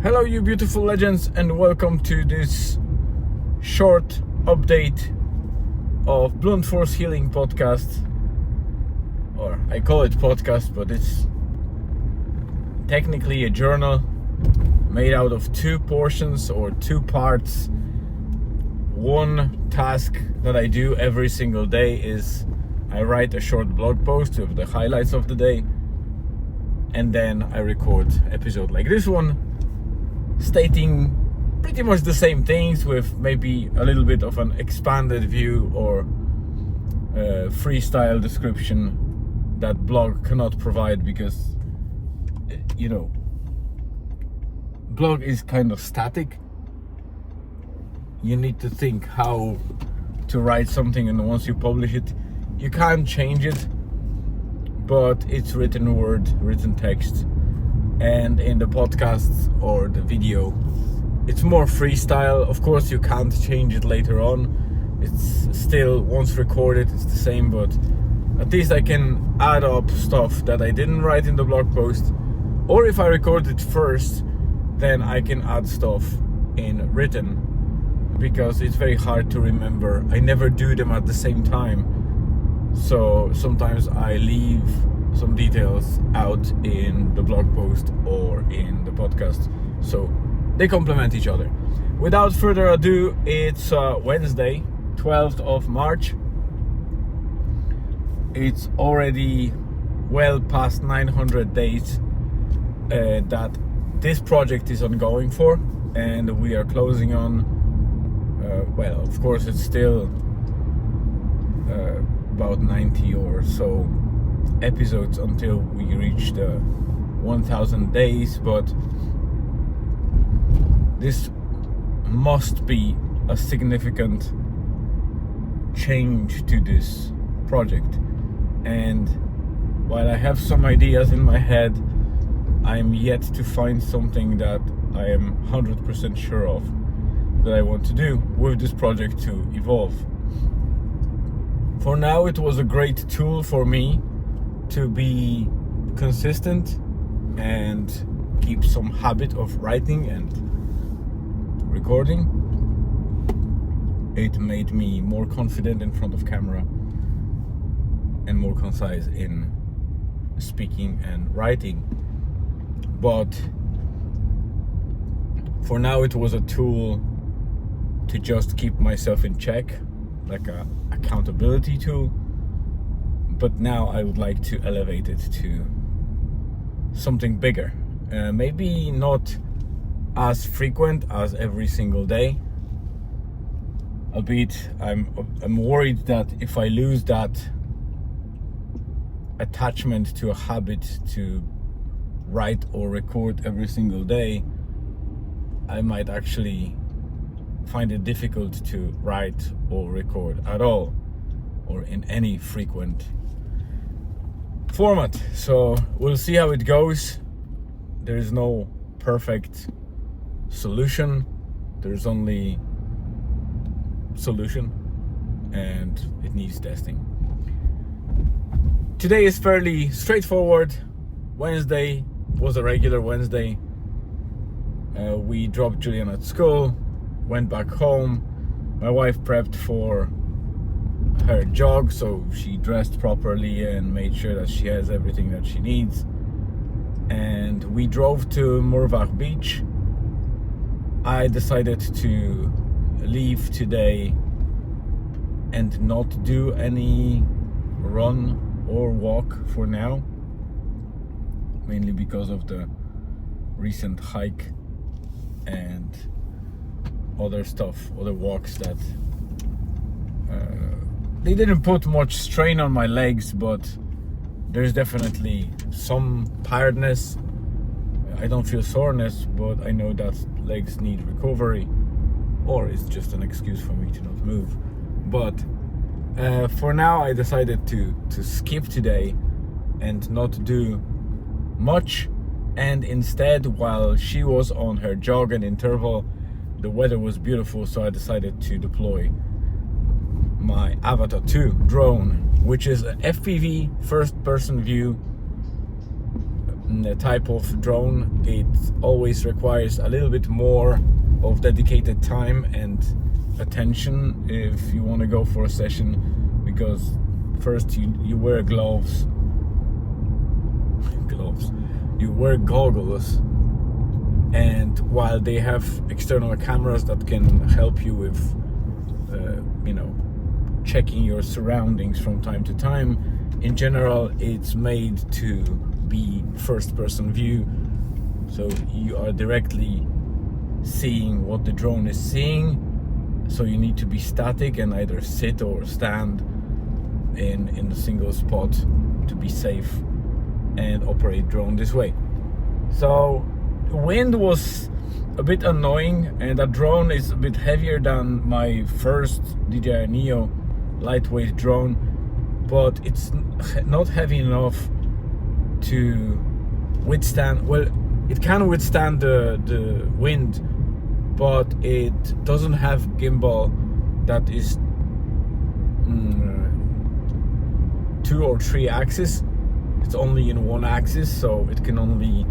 Hello you beautiful legends, and welcome to this short update of Blunt Force Healing podcast. Or I call it podcast, but it's technically a journal made out of two portions or two parts. One task that I do every single day is I write a short blog post with the highlights of the day, and then I record episode like this one, stating pretty much the same things with maybe a little bit of an expanded view or freestyle description that blog cannot provide, because blog is kind of static. You need to think how to write something, and once you publish it, you can't change it, but it's written word, written text. And in the podcasts or the video, it's more freestyle. Of course, you can't change it later on. It's still, once recorded, it's the same, but at least I can add up stuff that I didn't write in the blog post. Or if I record it first, then I can add stuff in written, because it's very hard to remember. I never do them at the same time. So sometimes I leave some details out in the blog post or in the podcast, so they complement each other. Without further ado, it's Wednesday, 12th of March. It's already well past 900 days that this project is ongoing for, and we are closing on well, of course it's still about 90 or so episodes until we reach the 1000 days, but this must be a significant change to this project. And while I have some ideas in my head, I'm yet to find something that I am 100% sure of that I want to do with this project to evolve. For now, it was a great tool for me to be consistent and keep some habit of writing and recording. It made me more confident in front of camera and more concise in speaking and writing. But for now, it was a tool to just keep myself in check, like a accountability tool. But now I would like to elevate it to something bigger. Maybe not as frequent as every single day. Albeit I'm worried that if I lose that attachment to a habit to write or record every single day, I might actually find it difficult to write or record at all, or in any frequent format. So we'll see how it goes. There is no perfect solution. There's only solution, and it needs testing. Today is fairly straightforward. Wednesday was a regular Wednesday. We dropped Julian at school, went back home. My wife prepped for her jog, so she dressed properly and made sure that she has everything that she needs. And we drove to Murvach Beach. I decided to leave today and not do any run or walk for now, mainly because of the recent hike and other walks that they didn't put much strain on my legs, but there's definitely some tiredness. I don't feel soreness, but I know that legs need recovery, or it's just an excuse for me to not move. But for now, I decided to skip today and not do much, and instead, while she was on her jog and interval, the weather was beautiful, so I decided to deploy my Avatar 2 drone, which is an FPV first person view type of drone, it always requires a little bit more of dedicated time and attention if you want to go for a session, because first you wear gloves, you wear goggles, and while they have external cameras that can help you with checking your surroundings from time to time, in general it's made to be first person view, so you are directly seeing what the drone is seeing. So you need to be static and either sit or stand in a single spot to be safe and operate drone this way. So wind was a bit annoying, and that drone is a bit heavier than my first DJI Neo lightweight drone, but it's not heavy enough to withstand, well, it can withstand the wind, but it doesn't have gimbal that is 2 or 3 axis. It's only in 1 axis, so it can only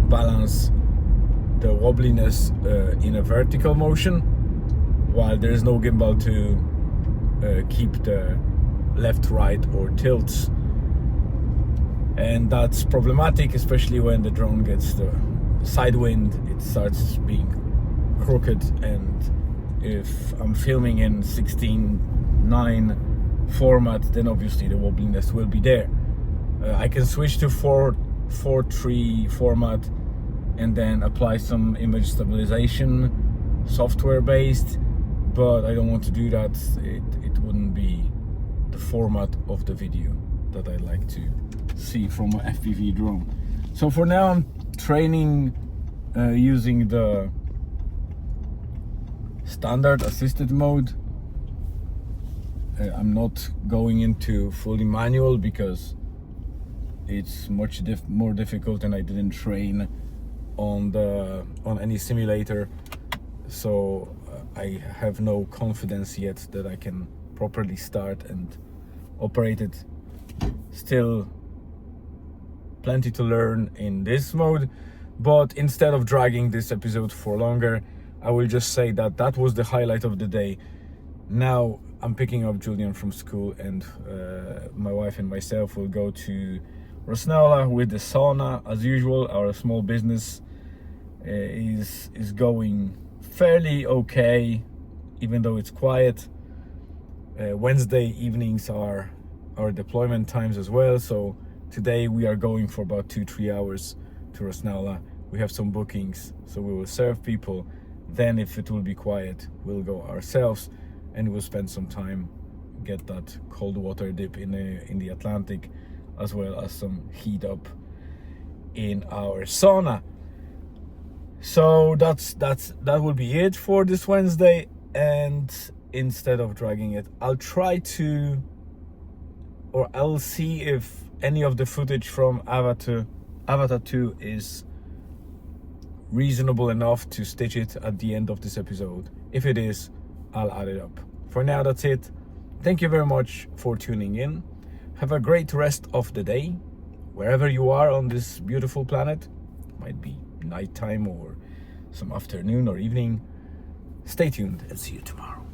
balance the wobbliness in a vertical motion, while there is no gimbal to keep the left, right, or tilts. And that's problematic, especially when the drone gets the side wind. It starts being crooked, and if I'm filming in 16:9 format, then obviously the wobbliness will be there. I can switch to 4:3 format and then apply some image stabilization software based, but I don't want to do that. It wouldn't be the format of the video that I like to see from an FPV drone. So for now I'm training using the standard assisted mode. I'm not going into fully manual because it's much more difficult, and I didn't train on any simulator, so I have no confidence yet that I can properly start and operate it. Still plenty to learn in this mode, but instead of dragging this episode for longer, I will just say that that was the highlight of the day. Now I'm picking up Julian from school, and my wife and myself will go to Rosnella with the sauna as usual. Our small business is going fairly okay, even though it's quiet. Wednesday evenings are our deployment times as well, so today we are going for about 2-3 hours to Rosnella. We have some bookings, so we will serve people. Then if it will be quiet, we'll go ourselves, and we'll spend some time, get that cold water dip in the Atlantic, as well as some heat up in our sauna. So that will be it for this Wednesday, and instead of dragging it, I'll see if any of the footage from Avatar 2 is reasonable enough to stitch it at the end of this episode. If it is, I'll add it up. For now, that's it. Thank you very much for tuning in. Have a great rest of the day, wherever you are on this beautiful planet. Might be nighttime or some afternoon or evening. Stay tuned and see you tomorrow.